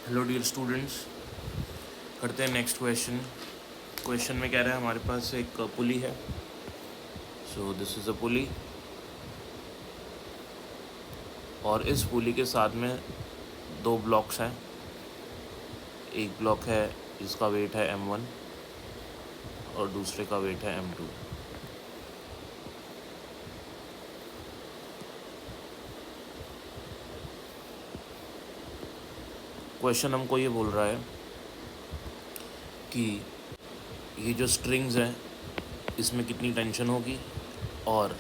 Hello dear students, करते हैं next question. Question में कह रहा है हमारे पास एक पुली है। सो दिस इज़ अ पुली, और इस पुली के साथ में दो ब्लॉक्स हैं। एक ब्लॉक है जिसका वेट है m1 और दूसरे का वेट है m2। क्वेश्चन हमको ये बोल रहा है कि ये जो स्ट्रिंग्स हैं इसमें कितनी टेंशन होगी और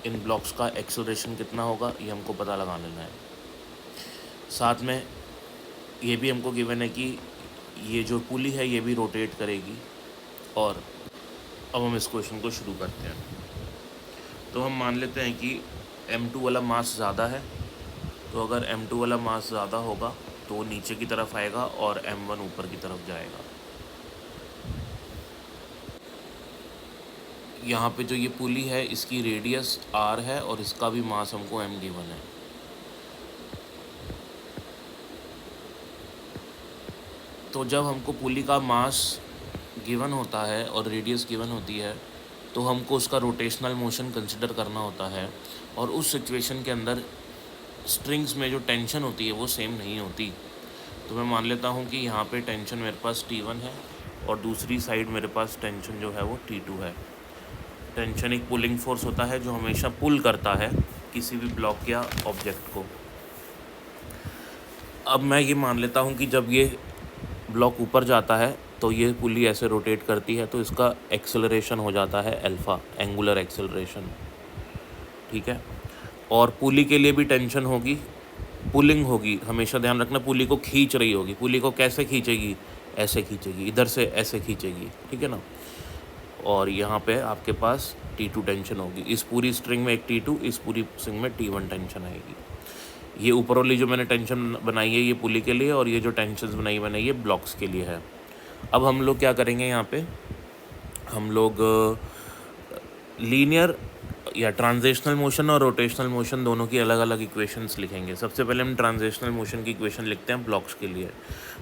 इन ब्लॉक्स का एक्सेलरेशन कितना होगा, ये हमको पता लगा लेना है। साथ में ये भी हमको गिवन है कि ये जो पुली है ये भी रोटेट करेगी। और अब हम इस क्वेश्चन को शुरू करते हैं। तो हम मान लेते हैं कि m2 वाला मास ज़्यादा है। तो अगर m2 वाला मास ज़्यादा होगा तो वो नीचे की तरफ आएगा और m1 ऊपर की तरफ जाएगा। यहाँ पे जो ये पुली है इसकी रेडियस r है और इसका भी मास हमको m गिवन है। तो जब हमको पुली का मास गिवन होता है और रेडियस गिवन होती है तो हमको उसका रोटेशनल मोशन कंसिडर करना होता है। और उस सिचुएशन के अंदर स्ट्रिंग्स में जो टेंशन होती है वो सेम नहीं होती। तो मैं मान लेता हूँ कि यहाँ पे टेंशन मेरे पास T1 है और दूसरी साइड मेरे पास टेंशन जो है वो T2 है। टेंशन एक पुलिंग फोर्स होता है जो हमेशा पुल करता है किसी भी ब्लॉक या ऑब्जेक्ट को। अब मैं ये मान लेता हूँ कि जब ये ब्लॉक ऊपर जाता है तो ये पुली ऐसे रोटेट करती है, तो इसका एक्सेलरेशन हो जाता है अल्फ़ा, एंगुलर एक्सेलरेशन। ठीक है। और पुली के लिए भी टेंशन होगी, पुलिंग होगी। हमेशा ध्यान रखना, पुली को खींच रही होगी। पुली को कैसे खींचेगी? ऐसे खींचेगी, इधर से ऐसे खींचेगी। ठीक है ना। और यहाँ पे आपके पास T2 टेंशन होगी। इस पूरी स्ट्रिंग में एक T2, इस पूरी स्ट्रिंग में T1 टेंशन आएगी। ये ऊपर वाली जो मैंने टेंशन बनाई है ये पुली के लिए, और ये जो टेंशन बनाई मैंने ये ब्लॉक्स के लिए है। अब हम लोग क्या करेंगे, यहाँ पे हम लोग लीनियर या ट्रांजिशनल मोशन और रोटेशनल मोशन दोनों की अलग अलग इक्वेशंस लिखेंगे। सबसे पहले हम ट्रांजिशनल मोशन की इक्वेशन लिखते हैं ब्लॉक्स के लिए।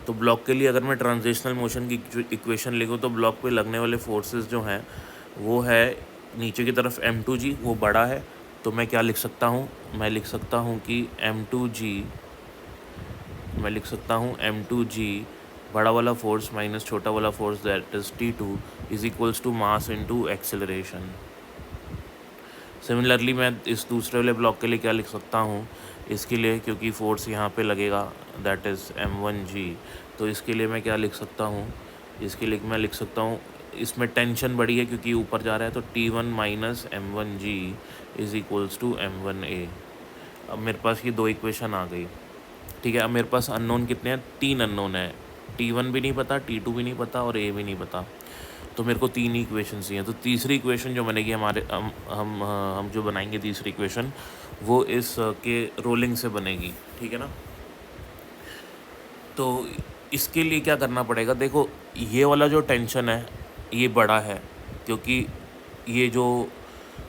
तो ब्लॉक के लिए अगर मैं ट्रांजिशनल मोशन की इक्वेशन लिखूँ तो ब्लॉक पे लगने वाले फोर्सेस जो हैं वो है नीचे की तरफ m2g, वो बड़ा है। तो मैं क्या लिख सकता हूँ? मैं लिख सकता हूँ कि m2g बड़ा वाला फोर्स माइनस छोटा वाला force that is T2 is equals to mass into acceleration. Similarly मैं इस दूसरे वाले ब्लॉक के लिए क्या लिख सकता हूँ? इसके लिए क्योंकि फोर्स यहाँ पे लगेगा दैट इज़ m1g, तो इसके लिए मैं क्या लिख सकता हूँ? इसके लिए मैं लिख सकता हूँ, इसमें टेंशन बड़ी है क्योंकि ऊपर जा रहा है, तो T1 minus m1g is equals to m1a। अब मेरे पास ये दो इक्वेशन आ गई। ठीक है। अब मेरे पास अननोन कितने हैं? 3 अननोन है। T1 भी नहीं पता, T2 भी नहीं पता और A भी नहीं पता। तो मेरे को 3 ही इक्वेशन चाहिए। तो तीसरी इक्वेशन जो बनेगी हमारे हम जो बनाएंगे तीसरी इक्वेशन वो इस के रोलिंग से बनेगी। ठीक है ना। तो इसके लिए क्या करना पड़ेगा? देखो, ये वाला जो टेंशन है ये बड़ा है क्योंकि ये जो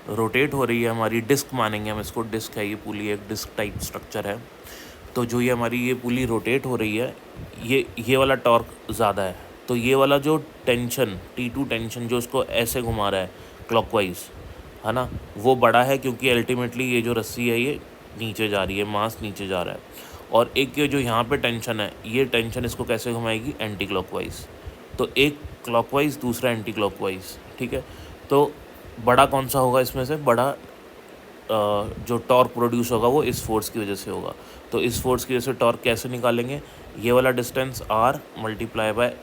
रोटेट हो रही है हमारी डिस्क, मानेंगे हम इसको डिस्क है, ये पुली एक डिस्क टाइप स्ट्रक्चर है। तो जो ये हमारी ये पुली रोटेट हो रही है, ये वाला टॉर्क ज़्यादा है। तो ये वाला जो टेंशन T2 टेंशन जो इसको ऐसे घुमा रहा है क्लॉकवाइज, है ना, वो बड़ा है क्योंकि अल्टीमेटली ये जो रस्सी है ये नीचे जा रही है, मास नीचे जा रहा है। और एक ये जो यहाँ पे टेंशन है, ये टेंशन इसको कैसे घुमाएगी? Anti clockwise. तो एक क्लॉकवाइज, दूसरा एंटी क्लॉकवाइज। ठीक है। तो बड़ा कौन सा होगा इसमें से? बड़ा जो टॉर्क प्रोड्यूस होगा वो इस फोर्स की वजह से होगा। तो इस फोर्स की वजह से टॉर्क कैसे निकालेंगे? ये वाला डिस्टेंस r मल्टीप्लाई बाय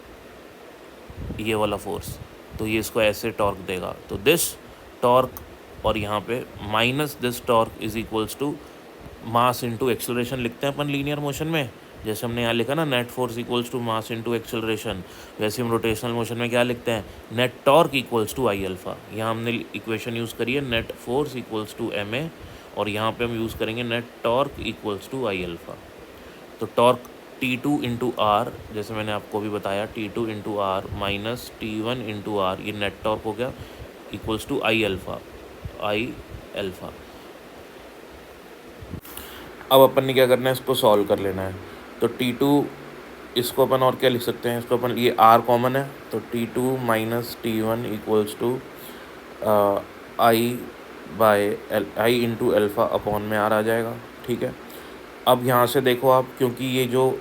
ये वाला फोर्स, तो ये इसको ऐसे टॉर्क देगा। तो दिस टॉर्क और यहाँ पे minus this torque is equals to mass into acceleration लिखते हैं अपन लीनियर मोशन में। जैसे हमने यहाँ लिखा ना, net force equals to mass into acceleration, वैसे हम रोटेशनल मोशन में क्या लिखते हैं? Net torque equals to I alpha. यहाँ हमने इक्वेशन यूज़ करी है net force equals to ma, और यहाँ पे हम यूज़ करेंगे net torque equals to I alpha. तो टॉर्क T2 इंटू आर, जैसे मैंने आपको भी बताया, T2 into R minus T1 into R, ये नेट टॉर्क हो गया, इक्वल्स टू आई अल्फ़ा। अब अपन ने क्या करना है? इसको सॉल्व कर लेना है। तो T2 इसको अपन और क्या लिख सकते हैं, इसको अपन, ये आर कॉमन है तो T2 minus T1 equals to I by L, I into alpha upon में आर आ जाएगा। ठीक है, अब यहाँ से देखो आप, क्योंकि ये जो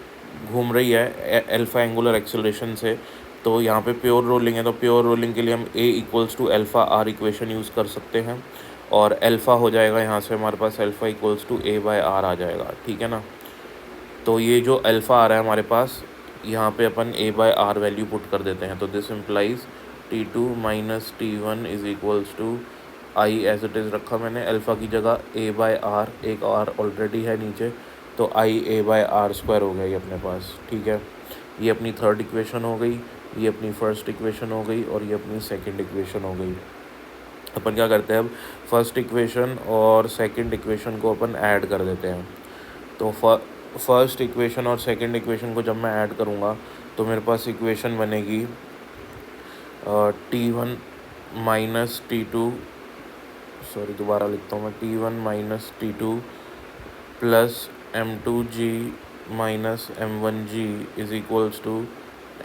घूम रही है एल्फ़ा एंगुलर एक्सेलरेशन से, तो यहाँ पे प्योर रोलिंग है, तो प्योर रोलिंग के लिए हम A equals to alpha R equation use कर सकते हैं, और एल्फ़ा हो जाएगा यहाँ से हमारे पास alpha equals to A by R आ जाएगा। ठीक है ना, तो ये जो अल्फ़ा आ रहा है हमारे पास, यहाँ पे अपन a by R value put कर देते हैं, तो this implies T2 minus T1 is equals to I as it is रखा मैंने, अल्फ़ा की जगह ए बाय आर, एक आर ऑलरेडी है नीचे, तो I a by R square हो गया ये अपने पास। ठीक है, ये अपनी थर्ड इक्वेशन हो गई, ये अपनी फर्स्ट इक्वेशन हो गई, और ये अपनी सेकंड इक्वेशन हो गई। अपन क्या करते हैं, अब फर्स्ट इक्वेशन और सेकंड इक्वेशन को अपन ऐड कर देते हैं। तो फर्स्ट इक्वेशन और सेकंड इक्वेशन को जब मैं ऐड करूँगा तो मेरे पास इक्वेशन बनेगी T1 माइनस T2, सॉरी दोबारा लिखता हूँ मैं, T1 minus T2 plus M2G minus M1G is equals to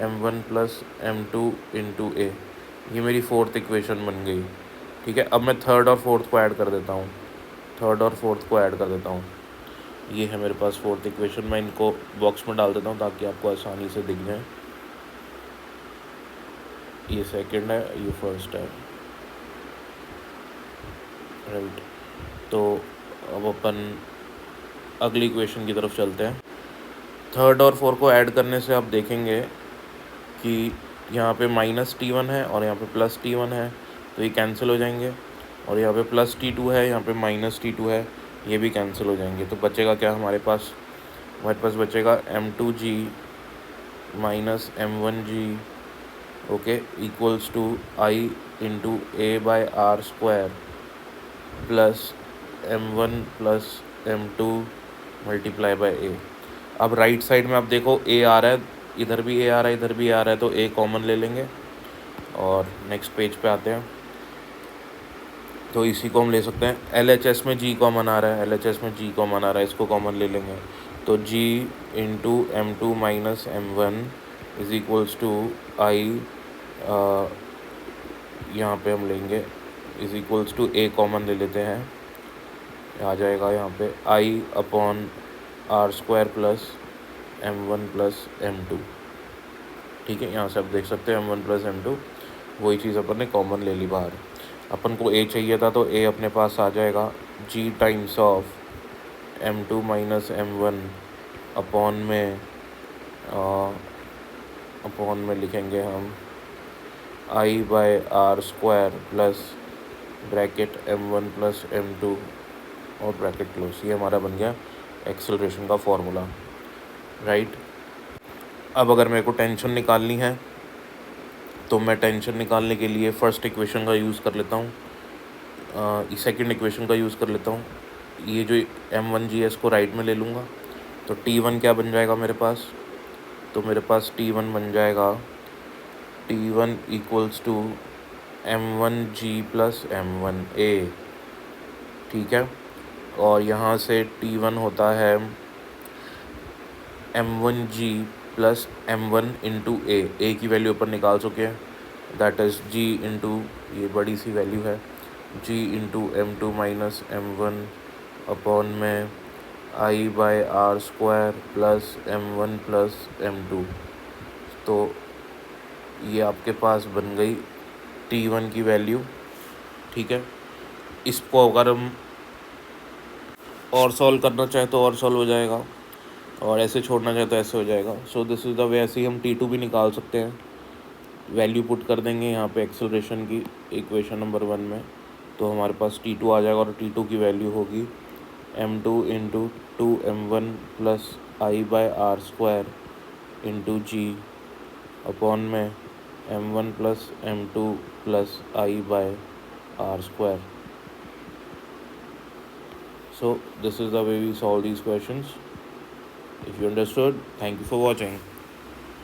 M1 plus M2 into A. ये मेरी फोर्थ इक्वेशन बन गई। ठीक है, अब मैं थर्ड और फोर्थ को ऐड कर देता हूँ, ये है मेरे पास फोर्थ इक्वेशन। मैं इनको बॉक्स में डाल देता हूँ ताकि आपको आसानी से दिख जाए। ये सेकंड है, ये फर्स्ट है, राइट। तो अब अपन अगली इक्वेशन की तरफ चलते हैं। थर्ड और फोर्थ को ऐड करने से आप देखेंगे कि यहाँ पे माइनस T1 है और यहाँ पे प्लस T1 है, तो ये कैंसिल हो जाएंगे, और यहाँ पे प्लस T2 है, यहाँ पे माइनस T2 है, ये भी कैंसिल हो जाएंगे। तो बचेगा क्या हमारे पास बचेगा M2G minus M1G, okay, equals to I into A by R square plus M1 plus M2 multiply by A. अब राइट साइड में आप देखो ए आ रहा है, इधर भी ए आ रहा है, इधर भी आ रहा है, तो ए कॉमन ले लेंगे और नेक्स्ट पेज पे आते हैं। तो इसी को हम ले सकते हैं, LHS में G कॉमन आ रहा है, इसको कॉमन ले लेंगे, तो G into M2 minus M1 is equals to I, यहाँ पे हम लेंगे is equals to A common ले लेते हैं, आ जाएगा यहाँ पे I upon R square plus M1 plus M2। ठीक है, यहाँ से आप देख सकते हैं M1 प्लस M2, वही चीज़ अपन ने कॉमन ले ली बाहर। अपन को ए चाहिए था, तो ए अपने पास आ जाएगा G times of M2 minus M1 upon में लिखेंगे हम I by R square plus bracket M1 plus M2 और ब्रैकेट क्लोज। ये हमारा बन गया एक्सेलरेशन का फॉर्मूला, राइट। अब अगर मेरे को टेंशन निकालनी है तो मैं टेंशन निकालने के लिए फर्स्ट इक्वेशन का यूज़ कर लेता हूँ, सेकंड इक्वेशन का यूज़ कर लेता हूँ। ये जो M1G है इसको राइट में ले लूँगा, तो T1 क्या बन जाएगा मेरे पास, तो मेरे पास T1 बन जाएगा T1 equals to M1G plus M1A। ठीक है, और यहाँ से T1 होता है M1G प्लस M1 इंटू ए की वैल्यू अपन निकाल चुके हैं, दैट इज़ G इंटू, ये बड़ी सी वैल्यू है, G into M2 minus M1 upon में I by R square plus M1 plus M2। तो ये आपके पास बन गई T1 की वैल्यू। ठीक है, इसको अगर हम और सॉल्व करना चाहें तो और सॉल्व हो जाएगा, और ऐसे छोड़ना चाहे तो ऐसे हो जाएगा। So this is the way. ऐसे ही हम T2 भी निकाल सकते हैं, वैल्यू पुट कर देंगे यहाँ पे एक्सेलरेशन की इक्वेशन नंबर 1 में, तो हमारे पास T2 आ जाएगा, और T2 की वैल्यू होगी M2 into 2M1 plus I by R square into G upon में M1 plus M2 plus I by R square. So this is the way we solve these questions. If you understood, thank you for watching.